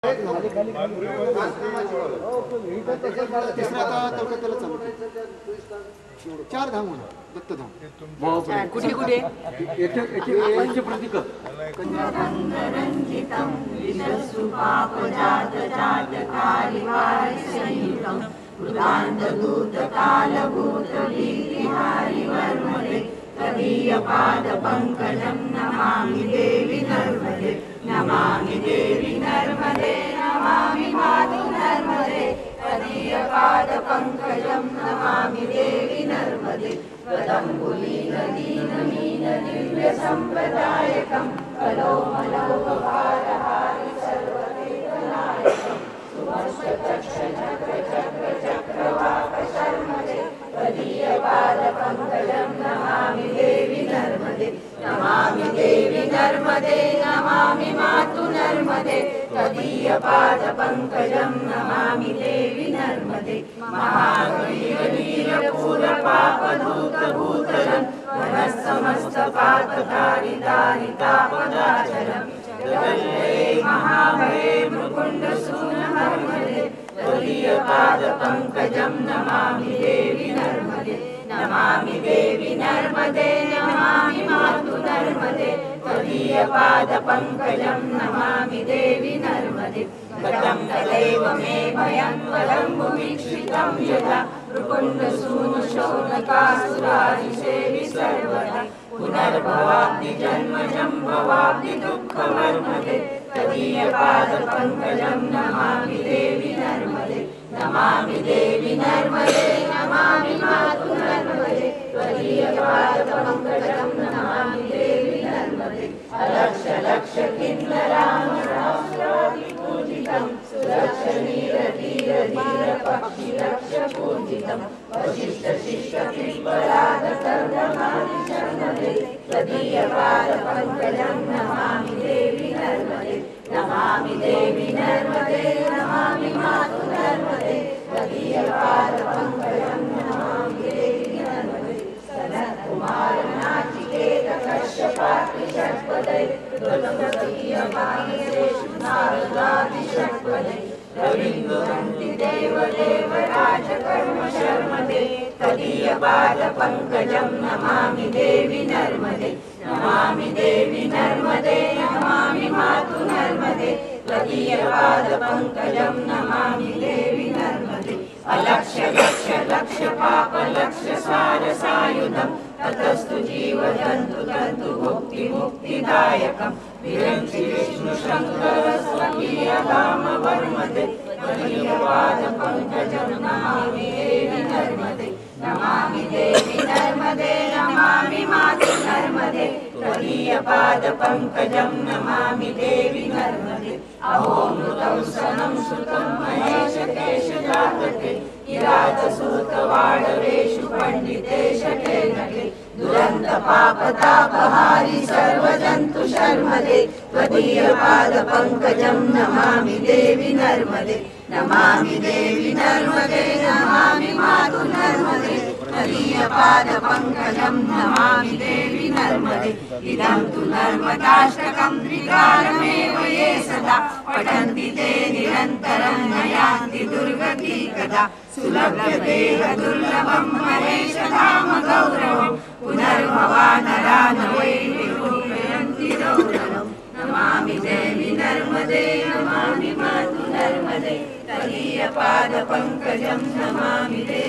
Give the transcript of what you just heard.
तिसरा आता कलकत्त्याला चालू 4 धाम होणार दत्तधाम कुठे कुठे पंचप्रतिक तदीय पाद पंकजं नमामि देवी नर्मदे नमामि देवी नर्मदे नमामि मातु नर्मदे तदीय पाद पंकजं नमामि देवी नर्मदे वदम्बुलीन दीनमीन दिव्य संप्रदायकं कलोमलोपहारहारि सर्वदेवनायकं सुमस्तचक्षचक्रचक्रचक्रवाकशर्मदे तदीय पाद पंकजं नमामि देवी नर्मदे नमामि देवी नर्मदे नमामि मातु नर्मदे तदीय पाद पंकजं नमामि देवी नर्मदे महावीरवीरपूरपापधूतभूतलं वनस्समस्तपातकारितारितापदाचलं जगन्मये महाभये मृकुण्डसूनमर्मदे तदीय पाद पंकजं नमामि देवी नर्मदे नमामि देवी नर्मदे नमामि मातु नर्मदे तदीय पाद पंकजं नमामि देवी नर्मदे गतं तदेव मे भयं वलम्बुवीक्षितं यदा मृकुण्डसूनुशौनकासुरारिसेवि सर्वदा पुनर्भवाब्धि जन्मजं भवाब्धि दुःखवर्मदे तदीय पाद पंकजं नमामि देवी नर्मदे नमामि देवी नर्मदे नमामि मातु नर्मदे तदीय पाद पंकजं नमामि देवी नर्मदे अलक्ष लक्ष किन्नरामरासुरादिपूजितं सुलक्ष नीर धीर धीर पक्षि लक्ष पूजितं वशिष्ठ शिष्ट पिप्पलाद कर्दमादि शर्मदे तदीय पाद पंकजं नमामि देवी नर्मदे नमामि देवी नर्मदे नमामि मातु नर्मदे तदीय पाद पंकजं नमामि देवी नर्मदे सनत कुमार नाचिकेत कश्यपात्रि षट्पदे द्वैतपदीय मानसेषु नारदादि षट्पदे रवीन्द्रवन्ति देव देव राजकर्म शर्मदे तदीय पाद पंकजं नमामि देवी नर्मदे नमामि देवी नर्मदे नमामि मातु नर्मदे तदीय पाद पंकजं नमामि देवी नर्मदे अलक्ष लक्ष लक्ष पाप लक्ष सारसायुधं ततस्तु जीव जन्तु तन्तु मुक्ति मुक्तिदायकं विरंचि विष्णु शंकर स्वकीय धाम वर्मदे तदीय पाद पंकजं नमामि देवी नर्मदे नमामि देवी नर्मदे नमामि मातु नर्मदे तदीय पाद पंकजं नमामि देवी नर्मदे अहो मृतं सनं श्रुतं महेश केशजातके किरातसूत वाडवेषु पंडिते शके नके दुरन्त पापतापहारि सर्वजन्तु शर्मदे तदीय पाद पंकजं नमामि देवी नर्मदे नमामि देवी नर्मदे नमामि मातु नर्मदे तदीय पाद पंकजं नमामि देवी नर्मदे इदं तु नर्मदाष्टकं त्रिकालमेव ये सदा पठन्ति ते निरन्तरं न यान्ति दुर्गति कदा सुलभ्यते दुर्लभं महेशधाम गौरवं पुनर्भवानरा न वै विरूपयन्ति रौरवम् नमामि देवी नर्मदे नमामि मातु नर्मदे तदीय पाद पंकजं नमामि देवी